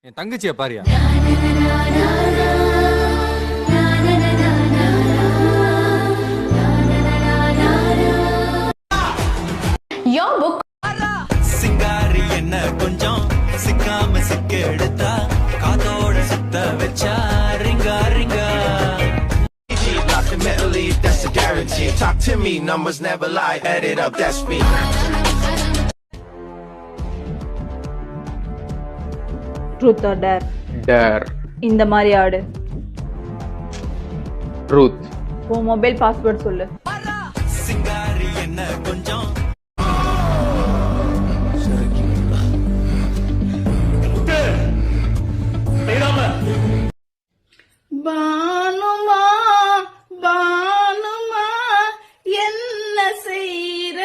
என் தங்கச்சியை பாரியா. Your book. சிங்காரி என்ன கொஞ்சம் சிக்காம சிக்க எடுத்தா காதோட சுத்த வச்சா ரிங்கா ரிங்கா. That's a guarantee. Talk to me, numbers never lie. Add it up, that's me. Truth or dare? Dare. இந்த மாதிரி ஆடு. ட்ரூத். உன் மொபைல் பாஸ்வேர்ட் சொல்லு. சிங்காரி என்ன கொஞ்சம் பானுமா பானுமா என்ன செய்ற